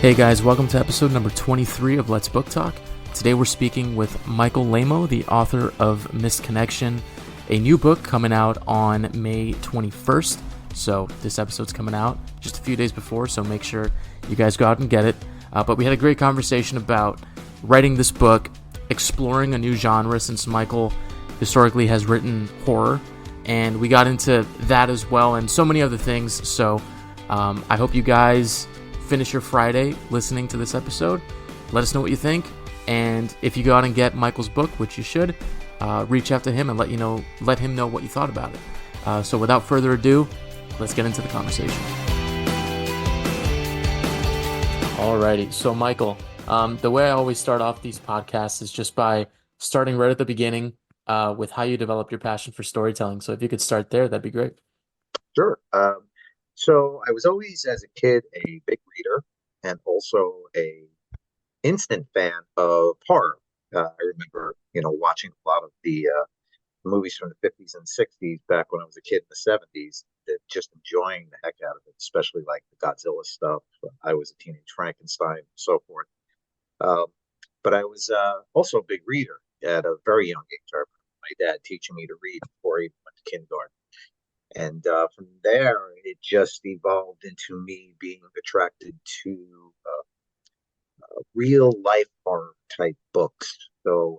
Hey guys, welcome to episode number 23 of Let's Book Talk. Today we're speaking with Michael Laimo, the author of Missed Connection, a new book coming out on May 21st. So this episode's coming out just a few days before, so make sure you guys go out and get it. But we had a great conversation about writing this book, exploring a new genre since Michael historically has written horror, and we got into that as well and so many other things. So I hope you guys finish your Friday listening to this episode. Let us know what you think, and if you go out and get Michael's book, which you should, reach out to him and let him know what you thought about it. So without further ado, let's get into the conversation. Alrighty, so Michael, the way I always start off these podcasts is just by starting right at the beginning with how you develop your passion for storytelling. So if you could start there, that'd be great. Sure. So I was always, as a kid, a big reader and also a instant fan of horror. I remember, watching a lot of the movies from the 50s and 60s back when I was a kid in the 70s, just enjoying the heck out of it, especially like the Godzilla stuff. I was a teenage Frankenstein and so forth. Um, but I was also a big reader at a very young age. I remember my dad teaching me to read before I even went to kindergarten. And from there, it just evolved into me being attracted to real life horror type books. So,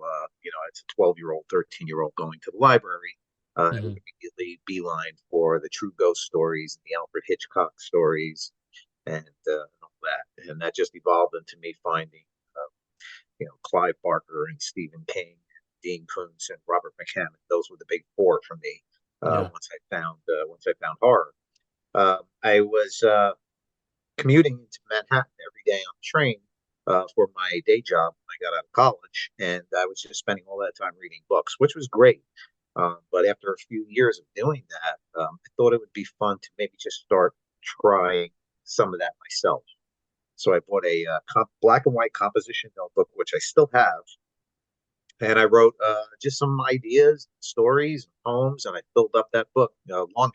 as a 12-year-old, 13-year-old going to the library, I would Mm-hmm. immediately beeline for the true ghost stories and the Alfred Hitchcock stories and all that. And that just evolved into me finding, Clive Barker and Stephen King, Dean Koontz and Robert McCammon. Those were the big four for me. Yeah. Once I found horror, I was commuting to Manhattan every day on the train for my day job when I got out of college, and I was just spending all that time reading books, which was great. But after a few years of doing that, I thought it would be fun to maybe just start trying some of that myself. So I bought a black and white composition notebook, which I still have, and I wrote just some ideas, stories, and poems, and I filled up that book longhand.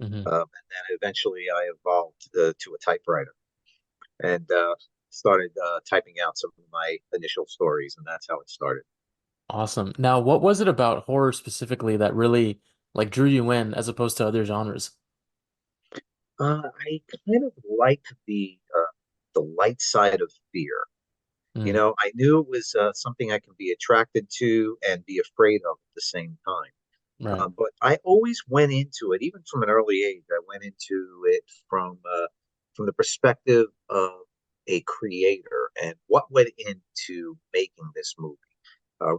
Mm-hmm. And then eventually I evolved to a typewriter and started typing out some of my initial stories, and that's how it started. Awesome. Now, what was it about horror specifically that really like drew you in as opposed to other genres? I kind of liked the light side of fear. Mm, I knew it was something I can be attracted to and be afraid of at the same time. right. But I always went into it, even from an early age. I went into it from the perspective of a creator and what went into making this movie,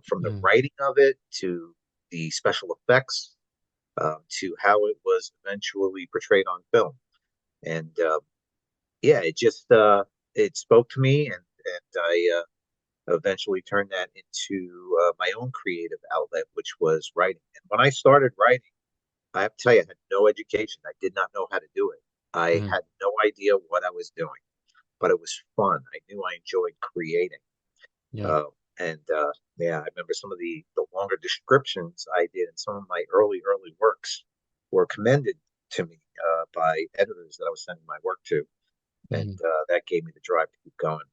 from the Mm, writing of it to the special effects, to how it was eventually portrayed on film. And yeah, it spoke to me, and I eventually turned that into my own creative outlet, which was writing. And when I started writing, I have to tell you, I had no education. I did not know how to do it. I mm, had no idea what I was doing, but it was fun. I knew I enjoyed creating. yeah. Uh, and yeah, I remember some of the longer descriptions I did in some of my early works were commended to me by editors that I was sending my work to, and Mm. that gave me the drive to keep going.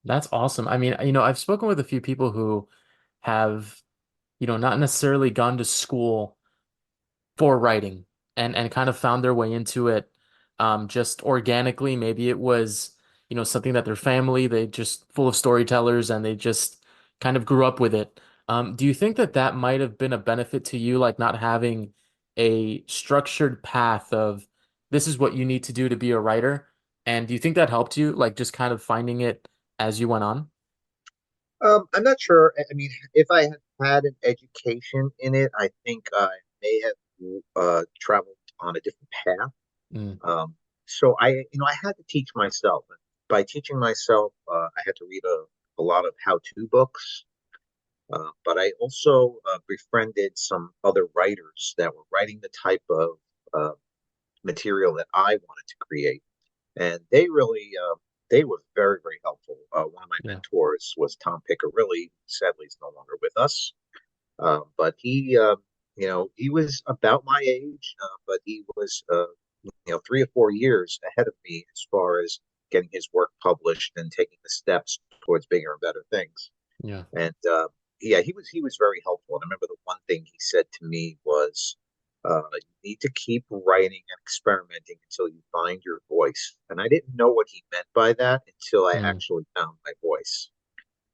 That's awesome. I mean, I've spoken with a few people who have, not necessarily gone to school for writing and kind of found their way into it just organically. Maybe it was, something that their family, they just full of storytellers and they just kind of grew up with it. Do you think that that might have been a benefit to you, like not having a structured path of this is what you need to do to be a writer? And do you think that helped you, like just kind of finding it as you went on? I'm not sure. I mean, if I had had an education in it, I think I may have traveled on a different path. Mm, So I had to teach myself. By teaching myself, I had to read a lot of how-to books. But I also befriended some other writers that were writing the type of uh, material that I wanted to create, and they were very very helpful. One of my yeah. mentors was Tom Piccarilli. Sadly, he's no longer with us, but he was about my age, but he was 3 or 4 years ahead of me as far as getting his work published and taking the steps towards bigger and better things. Yeah. And yeah, he was very helpful. And I remember the one thing he said to me was, "You need to keep writing and experimenting until you find your voice." And I didn't know what he meant by that until I Mm. actually found my voice.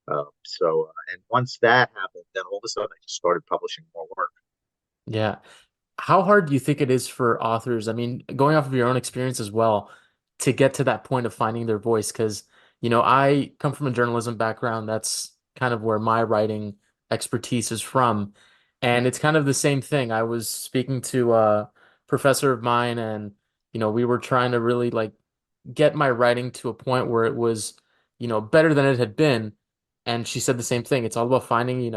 And once that happened, then all of a sudden I just started publishing more work. Yeah. How hard do you think it is for authors? I mean, going off of your own experience as well, to get to that point of finding their voice? Because, I come from a journalism background. That's kind of where my writing expertise is from. And it's kind of the same thing. I was speaking to a professor of mine, and, we were trying to really like get my writing to a point where it was, better than it had been. And she said the same thing. It's all about finding,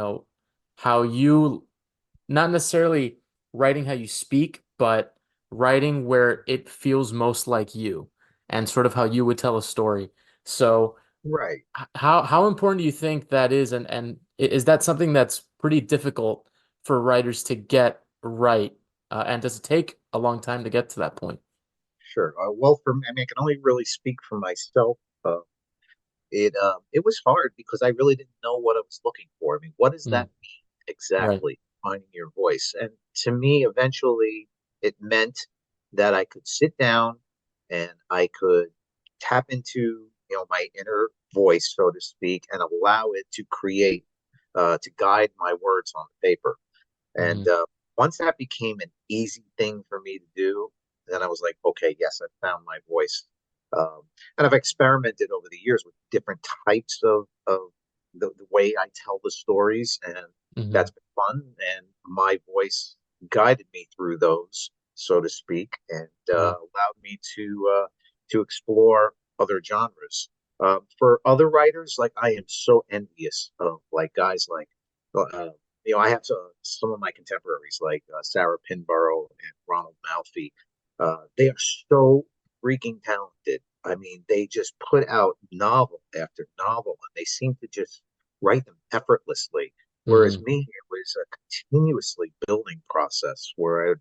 how you not necessarily writing how you speak, but writing where it feels most like you and sort of how you would tell a story. So, Right. how important do you think that is, and is that something that's pretty difficult for writers to get right? And does it take a long time to get to that point? Sure. Well, for me, I mean, I can only really speak for myself. It was hard because I really didn't know what I was looking for. I mean, what does Mm, that mean right. exactly? Finding your voice, and to me, eventually, it meant that I could sit down and I could tap into my inner voice, so to speak, and allow it to create, to guide my words on the paper. And Hmm. once that became an easy thing for me to do, then I was like, okay, yes, I found my voice. Um, and I've experimented over the years with different types of the way I tell the stories, and Hmm. that's been fun. And my voice guided me through those, so to speak, and Yeah. allowed me to explore other genres. For other writers, like I am so envious of like guys like uh, I have some of my contemporaries like Sarah Pinborough and Ronald Malfi. They are so freaking talented. I mean, they just put out novel after novel, and they seem to just write them effortlessly. Whereas Hmm. me, it was a continuously building process where I,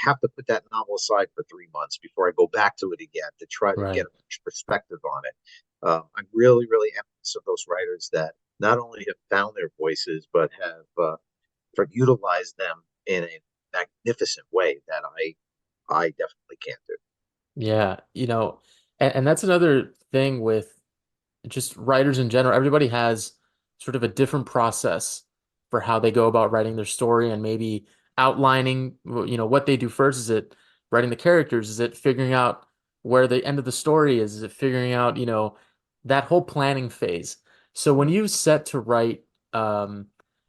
have to put that novel aside for 3 months before I go back to it again to try to get Right. a fresh perspective on it. I'm really, really envious of those writers that not only have found their voices, but have utilized them in a magnificent way that I definitely can't do. Yeah. And that's another thing with just writers in general. Everybody has sort of a different process for how they go about writing their story and maybe outlining, what they do first. Is it writing the characters? Is it figuring out where the end of the story is? Is it figuring out, that whole planning phase? So when you set to write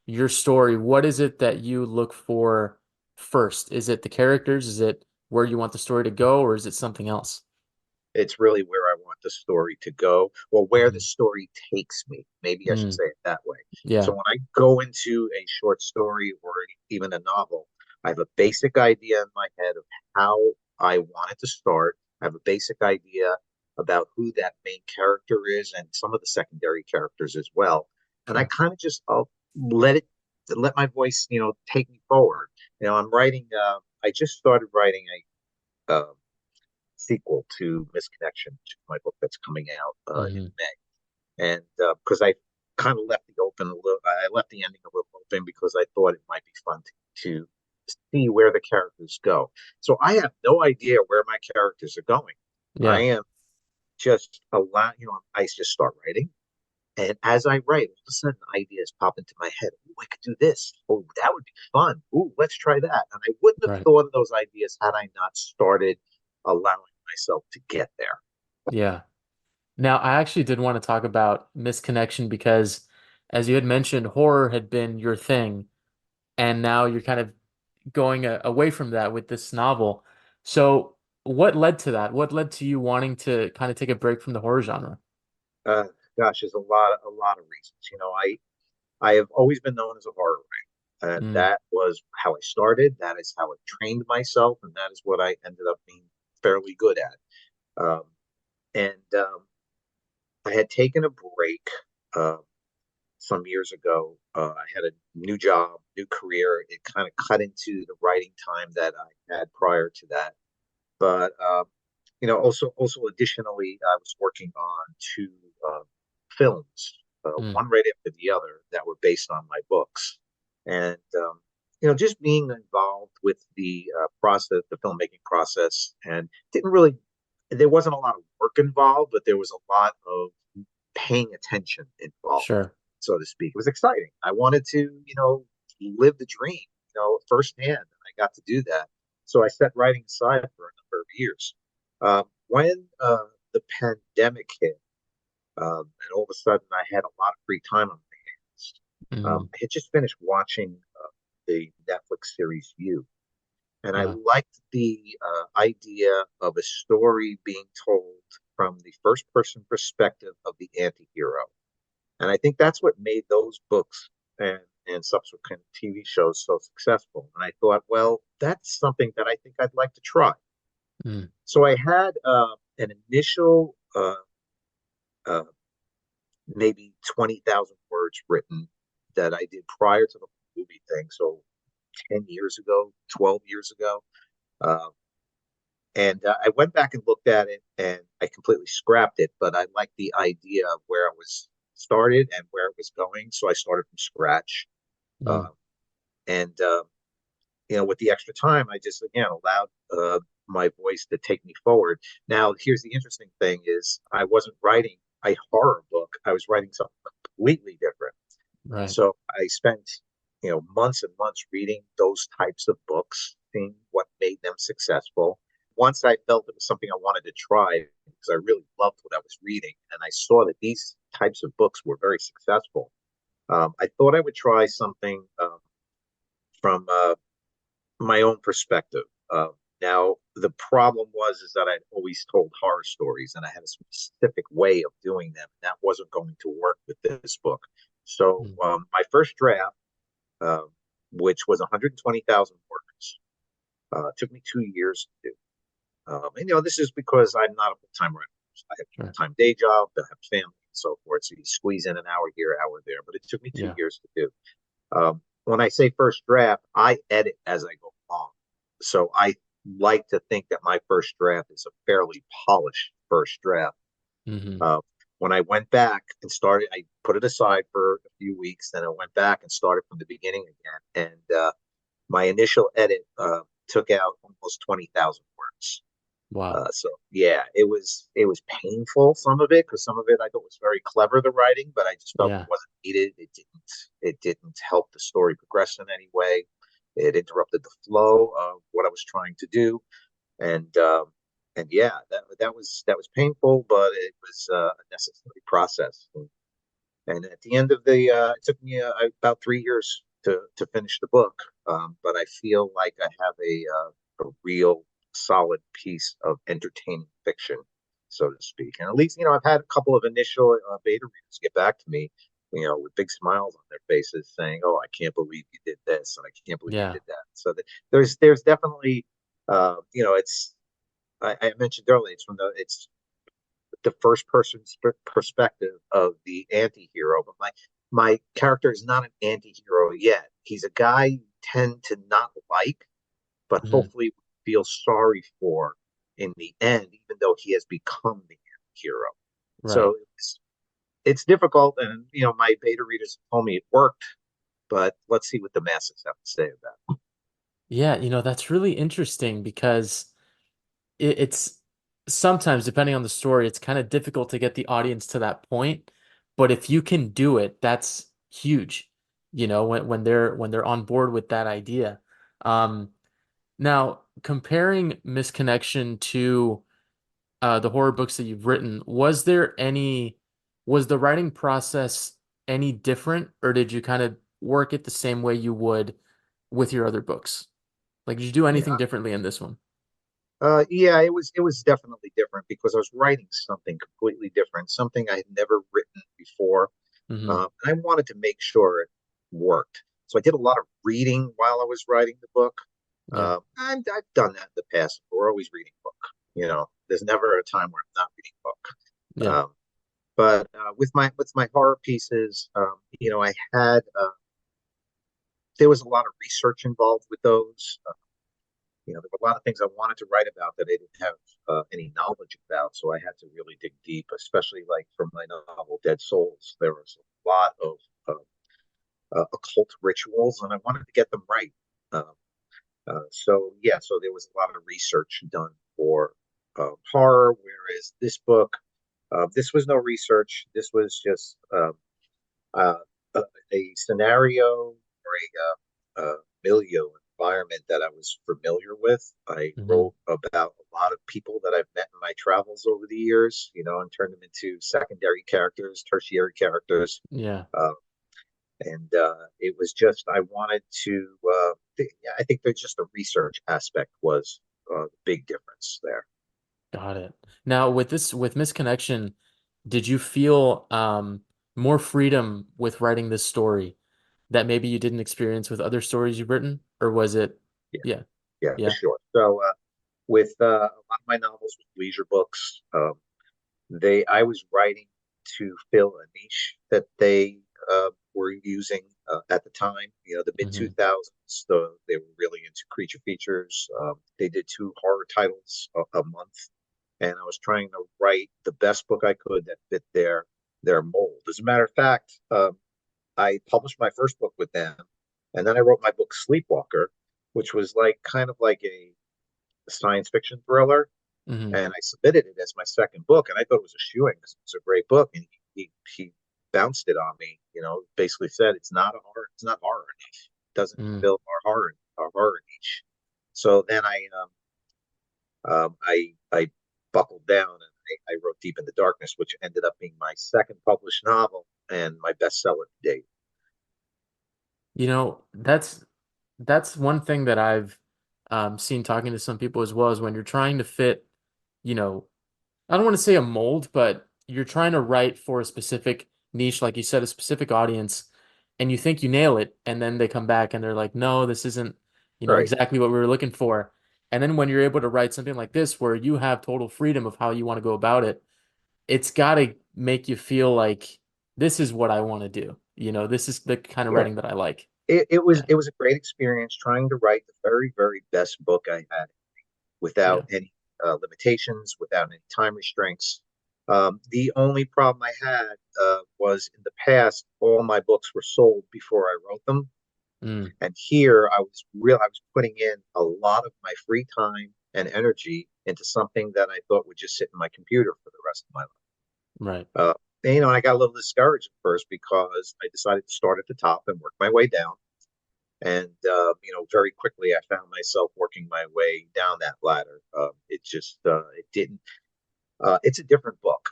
your story, what is it that you look for first? Is it the characters? Is it where you want the story to go, or is it something else? It's really where I want the story to go, or where the Mhm. story takes me. Maybe I should Mm, say it that way. So yeah. when I go into a short story or even a novel, I have a basic idea in my head of how I want it to start. I have a basic idea about who that main character is and some of the secondary characters as well. And I Sure. kind of just I'll let my voice, take me forward. I'm writing. I just started writing a sequel to Misconnection, which is my book that's coming out in Hmm. May. And because I kind of left the open a little, I left the ending a little open because I thought it might be fun to see where the characters go. So I have no idea where my characters are going. I Yeah. am just I just start writing. And as I write, all of a sudden ideas pop into my head. Oh, I could do this. Oh, that would be fun. Oh, let's try that. And I wouldn't have Right. thought of those ideas had I not started allowing myself to get there. Yeah. Now, I actually did want to talk about Misconnection because, as you had mentioned, horror had been your thing, and now you're kind of going away from that with this novel. So, what led to that? What led to you wanting to kind of take a break from the horror genre? Uh, Gosh, there's a lot of reasons. I have always been known as a horror writer, and Mm, that was how I started. That is how I trained myself, and that is what I ended up being fairly good at. Um, and I had taken a break uh, some years ago. I had a new job, new career. It kind of cut into the writing time that I had prior to that. But also additionally, I was working on two uh, films, Mm, one right after the other, that were based on my books, and just being involved with the process, the filmmaking process, and didn't really. There wasn't a lot of work involved, but there was a lot of paying attention involved, sure. so to speak. It was exciting. I wanted to, live the dream, firsthand, and I got to do that. So I set writing aside for a number of years. When the pandemic hit, and all of a sudden I had a lot of free time on my hands, Mm, I had just finished watching the Netflix series You, and I wow. liked the idea of a story being told from the first person perspective of the anti-hero. And I think that's what made those books and subsequent TV shows so successful. And I thought, well, that's something that I think I'd like to try. Mm, So I had an initial uh, maybe 20,000 words written that I did prior to the movie thing. So 10 years ago, 12 years ago. Uh, and I went back and looked at it and I completely scrapped it, but I liked the idea of where it was started and where it was going. So I started from scratch. mm, Uh, and with the extra time, I just again allowed my voice to take me forward. Now, here's the interesting thing: is I wasn't writing a horror book; I was writing something completely different. right. So I spent months and months reading those types of books, seeing what made them successful. Once I felt it was something I wanted to try because I really loved what I was reading, and I saw that these types of books were very successful. I thought I would try something from my own perspective. Now, the problem was is that I'd always told horror stories, and I had a specific way of doing them. And that wasn't going to work with this book. So, Mm, my first draft, uh, which was 120,000 words, took me 2 years to do. And this is because I'm not a full-time writer. I have a sure. full-time day job, I have family, and so forth. So you squeeze in an hour here, hour there. But it took me two Yeah. years to do. When I say first draft, I edit as I go along. So I like to think that my first draft is a fairly polished first draft. Hmm. Uh, when I went back and started, I put it aside for a few weeks. Then I went back and started from the beginning again. And my initial edit took out almost 20,000 words. Wow. So yeah, it was painful, some of it, because some of it I thought was very clever, the writing, but I just felt it Yeah. wasn't needed. It didn't help the story progress in any way. It interrupted the flow of what I was trying to do, and yeah, that was painful, but it was a necessary process. And at the end of it took me about 3 years to finish the book. But I feel like I have a real solid piece of entertaining fiction, so to speak. And at least, I've had a couple of initial beta readers get back to me, with big smiles on their faces saying, "Oh, I can't believe you did this, and I can't believe you Yeah. did that." So there's definitely, it's I mentioned earlier, it's the first person perspective of the anti-hero, but my character is not an anti-hero yet. He's a guy you tend to not like, but Hmm. hopefully feel sorry for in the end, even though he has become the hero. Right. So it's difficult, and my beta readers told me it worked, but let's see what the masses have to say about it. Yeah, that's really interesting because it's sometimes, depending on the story, it's kind of difficult to get the audience to that point. But if you can do it, that's huge, when they're on board with that idea. Um, Now, comparing Misconnection to the horror books that you've written, was the writing process any different, or did you kind of work it the same way you would with your other books? Like, did you do anything Yeah. differently in this one? Yeah, it was definitely different because I was writing something completely different, something I had never written before. Hmm. And I wanted to make sure it worked. So I did a lot of reading while I was writing the book. Yeah. And I've done that in the past. We're always reading book. There's never a time where I'm not reading book. Yeah. But with my horror pieces, I had there was a lot of research involved with those. there were a lot of things I wanted to write about that I didn't have any knowledge about. So I had to really dig deep, especially like for my novel Dead Souls. There was a lot of occult rituals, and I wanted to get them right. Um, so there was a lot of research done for horror, whereas this book, this was no research. This was just uh, a scenario or a milieu environment that I was familiar with. I Hmm. wrote about a lot of people that I've met in my travels over the years, and turned them into secondary characters, tertiary characters. Yeah, Uh, and it was just I wanted to. I think there's just the research aspect was the big difference there. got it. Now with Misconnection, did you feel more freedom with writing this story that maybe you didn't experience with other stories you've written? Or was it, Yeah, yeah, yeah, for yeah. sure. So with a lot of my novels, with leisure books, they I was writing to fill a niche that they were using at the time. The mid two Hmm. thousands. They were really into creature features. They did two horror titles a month, and I was trying to write the best book I could that fit their mold. As a matter of fact, I published my first book with them, and then I wrote my book Sleepwalker, which was like kind of like a science fiction thriller, Hmm. and I submitted it as my second book, and I thought it was a shoe-in because it was a great book, and he bounced it on me. Basically said it's not horror enough. It doesn't Mm. fill our horror niche. So then I buckled down and I wrote Deep in the Darkness, which ended up being my second published novel and my bestseller to date. You know, that's one thing that I've seen talking to some people as well is when you're trying to fit, you know, I don't want to say a mold, but you're trying to write for a specific niche, like you said, a specific audience, and you think you nail it, and then they come back and they're like, no, this isn't, Right. exactly what we were looking for. And then when you're able to write something like this, where you have total freedom of how you want to go about it, it's got to make you feel like this is what I want to do. This is the kind of Yeah. writing that I like. It Yeah. was a great experience trying to write the very, very best book I had Yeah. without any limitations, without any time restraints. The only problem I had was in the past, all my books were sold before I wrote them. Mm, And here I was putting in a lot of my free time and energy into something that I thought would just sit in my computer for the rest of my life. right. Uh, and I got a little discouraged at first because I decided to start at the top and work my way down. And very quickly I found myself working my way down that ladder. It didn't. It's a different book,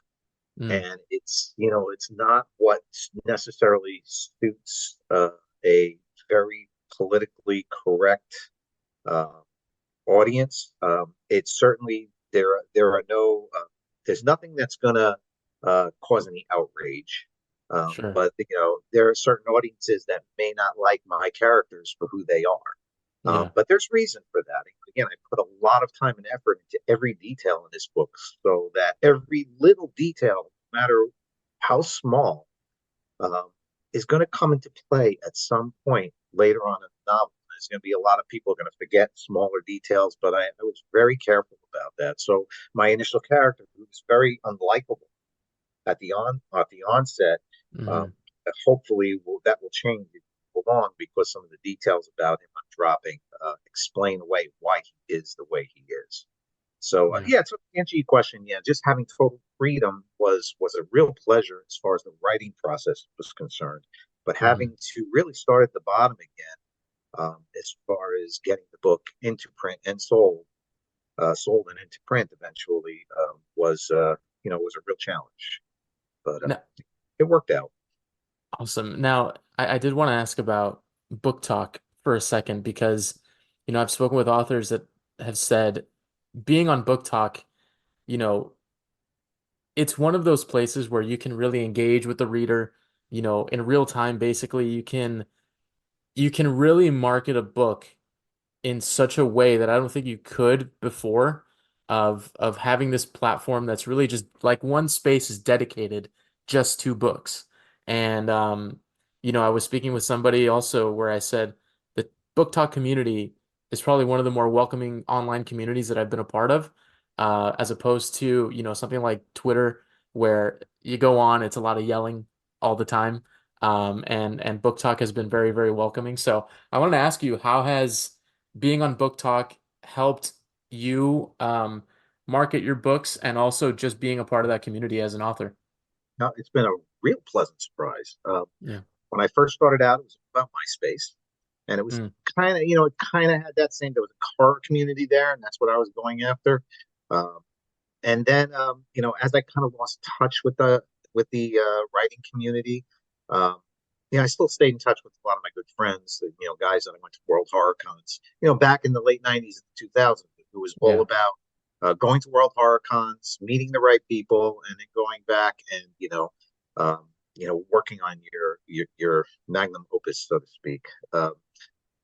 Mm, and it's not what necessarily suits a very politically correct uh, audience. It's certainly there are no there's nothing that's gonna cause any outrage. sure. But there are certain audiences that may not like my characters for who they are. Yeah. But there's reason for that. Again, I put a lot of time and effort into every detail in this book so that every little detail, no matter how small, um, is going to come into play at some point later on in the novel. There's going to be a lot of people going to forget smaller details, but I was very careful about that. So my initial character, who was very unlikable at the onset, um, Hmm. hopefully that will change along because some of the details about him I'm dropping explain away why he is the way he is. So Yeah. yeah, to answer your question, yeah, just having total freedom was a real pleasure as far as the writing process was concerned. But Hmm. having to really start at the bottom again, as far as getting the book into print and sold and into print eventually, was a real challenge. But Now, it worked out. awesome. Now, I did want to ask about book talk for a second because, I've spoken with authors that have said being on book talk, you know, it's one of those places where you can really engage with the reader, in real time. Basically, you can really market a book in such a way that I don't think you could before of having this platform that's really just like one space is dedicated just to books. And I was speaking with somebody also where I said the book talk community is probably one of the more welcoming online communities that I've been a part of, as opposed to, something like Twitter, where you go on, it's a lot of yelling all the time. And Book Talk has been very, very welcoming. So I wanted to ask you, how has being on Book Talk helped you market your books and also just being a part of that community as an author? Now, it's been a real pleasant surprise. Yeah. When I first started out, it was about MySpace, and it was Mm, kind of, it kind of had that same. There was a horror community there, and that's what I was going after. Um, and then, as I kind of lost touch with the writing community, um, I still stayed in touch with a lot of my good friends, guys that I went to World Horror Cons, back in the late '90s and 2000s. It was all yeah. about going to World Horror Cons, meeting the right people, and then going back and working on your magnum opus, so to speak.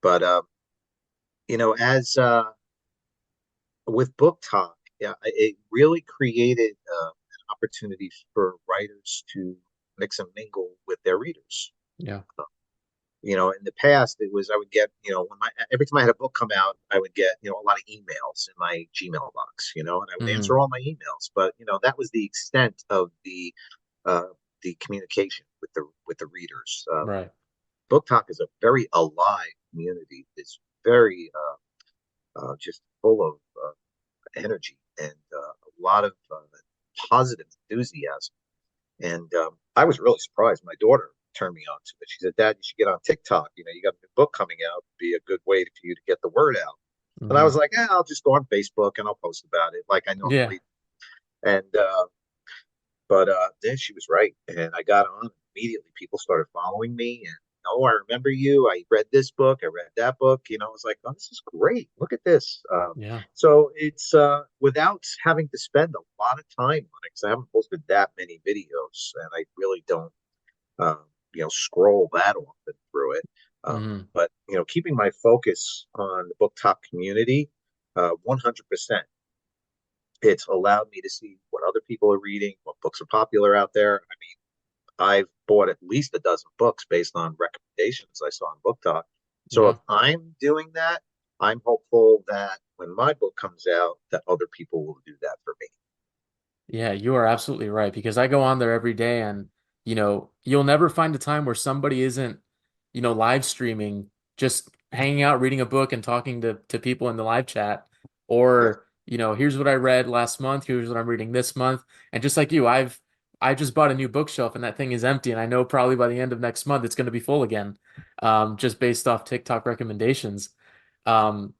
But as with Book Talk, yeah, it really created an opportunity for writers to mix and mingle with their readers. Yeah. In the past, it was I would get, every time I had a book come out, I would get, a lot of emails in my Gmail box, and I would Hmm. answer all my emails. But that was the extent of uh, the communication with the readers. Right. Book Talk is a very alive community. It's very just full of energy and a lot of positive enthusiasm. And I was really surprised. My daughter turned me on to it. She said, "Dad, you should get on TikTok. You got a new book coming out. It'd be a good way for you to get the word out." And I Hmm. was like, I'll just go on Facebook and I'll post about it like I Yeah. normally do. And but then she was right, and I got on immediately. People started following me, and oh, I remember you. I read this book. I read that book. I was like, oh, this is great. Look at this. Yeah. So it's without having to spend a lot of time on it because I haven't posted that many videos, and I really don't, scroll that often through it. Hmm. But keeping my focus on the book talk community, 100%. It's allowed me to see what other people are reading, what books are popular out there. I mean, I've bought at least a dozen books based on recommendations I saw on Book Talk. So if Yeah. I'm doing that, I'm hopeful that when my book comes out, that other people will do that for me. Yeah, you are absolutely right because I go on there every day and you'll never find a time where somebody isn't, live streaming, just hanging out, reading a book and talking to people in the live chat. Yes. Or, here's what I read last month, here's what I'm reading this month. And just like you, I just bought a new bookshelf and that thing is empty and I know probably by the end of next month it's going to be full again. Just based off TikTok recommendations. Um,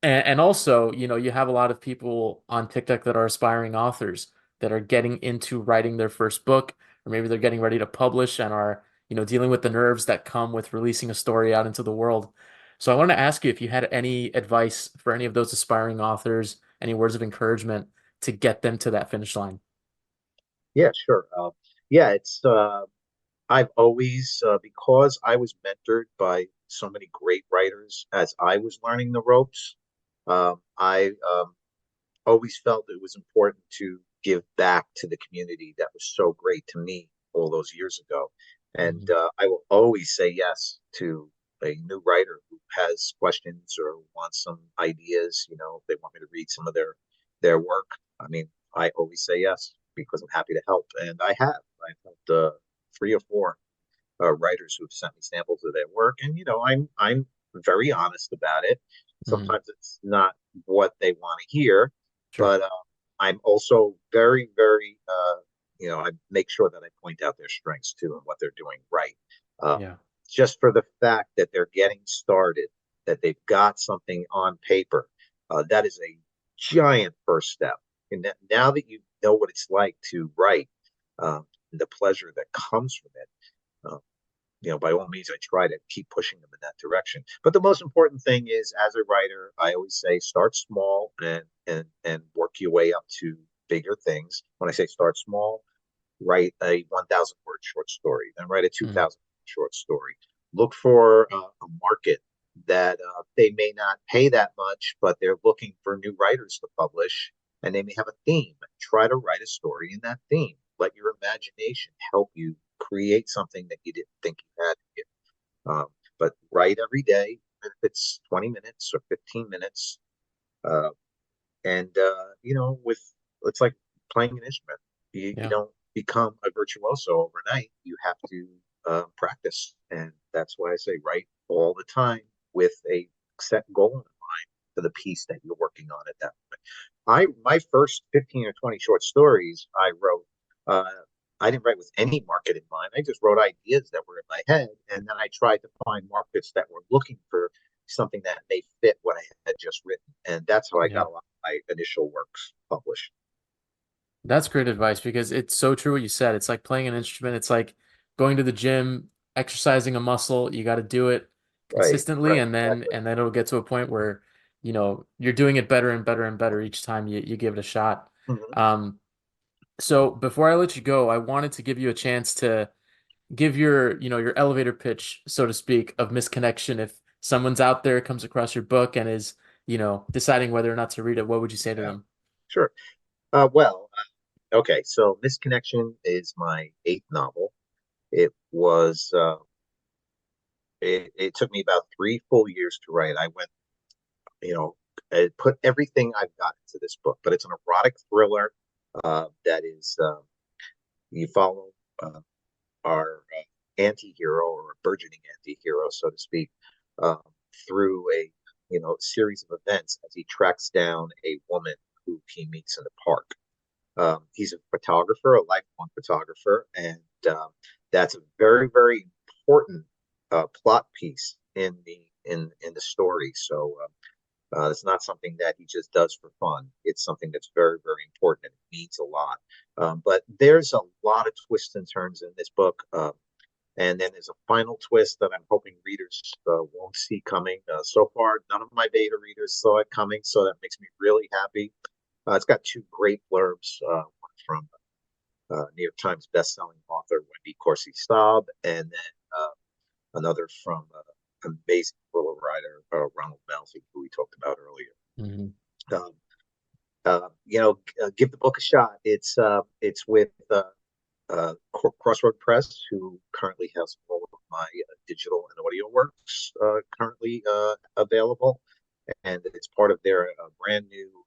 and also, you have a lot of people on TikTok that are aspiring authors that are getting into writing their first book, or maybe they're getting ready to publish and are, dealing with the nerves that come with releasing a story out into the world. So I wanted to ask you if you had any advice for any of those aspiring authors, any words of encouragement to get them to that finish line. Yeah, sure. Yeah, I've always, because I was mentored by so many great writers as I was learning the ropes, I always felt it was important to give back to the community that was so great to me all those years ago. And Mhm. I will always say yes to a new writer who has questions or wants some ideas. They want me to read some of their work. I mean, I always say yes because I'm happy to help, and I have. I've helped three or four writers who've sent me samples of their work, and I'm very honest about it. Mhm. Sometimes it's not what they want to hear, Sure. but I'm also very, very, I make sure that I point out their strengths too and what they're doing right. Um, Yeah. just for the fact that they're getting started, that they've got something on paper, that is a giant first step. And that now that you know what it's like to write, the pleasure that comes from it, uh, by all means, I try to keep pushing them in that direction. But the most important thing is, as a writer, I always say start small and work your way up to bigger things. When I say start small, write a 1,000 word short story, then write a Mhm. 2,000 short story. Look for a market that they may not pay that much, but they're looking for new writers to publish, and they may have a theme. Try to write a story in that theme. Let your imagination help you create something that you didn't think you had. Um, but write every day, if it's 20 minutes or 15 minutes. Uh, and with it's like playing an instrument. You Yeah. don't become a virtuoso overnight. You have to practice, and that's why I say write all the time with a set goal in mind for the piece that you're working on at that moment. My first 15 or 20 short stories I wrote. Uh, I didn't write with any market in mind. I just wrote ideas that were in my head, and then I tried to find markets that were looking for something that may fit what I had just written, and that's how I Yeah. got a lot of my initial works published. That's great advice because it's so true what you said. It's like playing an instrument. It's like going to the gym, exercising a muscle. You got to do it Right, consistently, right, and then exactly. and then it'll get to a point where, you're doing it better and better and better each time you give it a shot. Mhm. Um, so before I let you go, I wanted to give you a chance to give your elevator pitch, so to speak, of Misconnection. If someone's out there comes across your book and is, deciding whether or not to read it, what would you say to Yeah, them? sure. Well, okay, so Misconnection is my eighth novel. It was it took me about 3 full years to write. I went, you know, I put everything I've got into this book, but it's an erotic thriller that is you follow uh, our anti-hero or a burgeoning anti-hero, so to speak, um, through a series of events as he tracks down a woman who he meets in the park. He's a photographer, a lifelong photographer, and that's a very, very important plot piece in the story. So it's not something that he just does for fun. It's something that's very, very important and it means a lot. But there's a lot of twists and turns in this book. And then there's a final twist that I'm hoping readers won't see coming. So far, none of my beta readers saw it coming, so that makes me really happy. It's got two great blurbs, one from New York Times bestselling author Wendy Corsi Staub, and then another from amazing thriller writer Ronald Malfi, who we talked about earlier. Mhm. Um, give the book a shot. It's with Crossroad Press, who currently has all of my digital and audio works currently available, and it's part of their brand new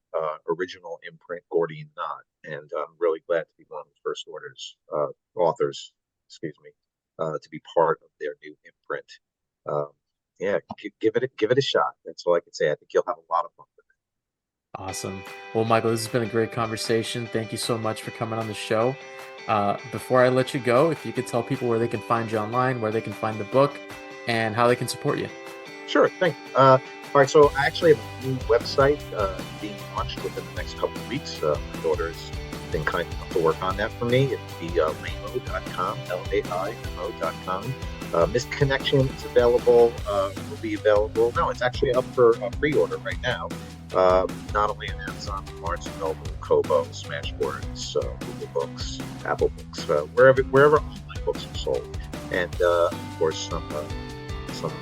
original imprint, Gordian Knot. And I'm really glad to be one of the first authors, excuse me, to be part of their new imprint. Um, yeah, give it a shot. That's all I can say. I think you'll have a lot of fun with Awesome. Well, Michael, this has been a great conversation. Thank you so much for coming on the show. Before I let you go, if you could tell people where they can find you online, where they can find the book, and how they can support you. it. Sure, thank you. All right, so I actually have a new website being launched within the next couple of weeks. My daughter's been kind enough to work on that for me. It'll be laimo.com, Laimo.com. Misconnection is available, will be available. No, it's actually up for pre-order right now. Not only on Amazon, Barnes and Noble, Kobo, Smashwords, Google Books, Apple Books, wherever online books are sold, and of course some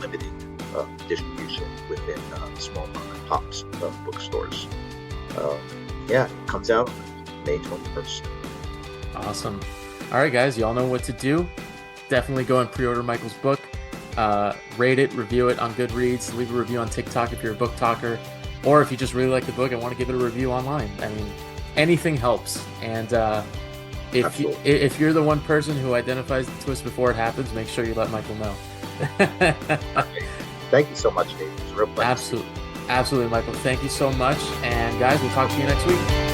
limited distribution within small mom and pops bookstores. Uh, yeah, it comes out on May 21st. Awesome. All right, guys, y'all know what to do. Definitely go and pre-order Michael's book. Rate it, review it on Goodreads, leave a review on TikTok if you're a book talker, or if you just really like the book and want to give it a review online. I mean, anything helps. And if you're the one person who identifies the twist before it happens, make sure you let Michael know. Okay. Thank you so much, Dave. It was a real pleasure. Absolutely, absolutely, Michael. Thank you so much. And guys, we'll talk to you next week.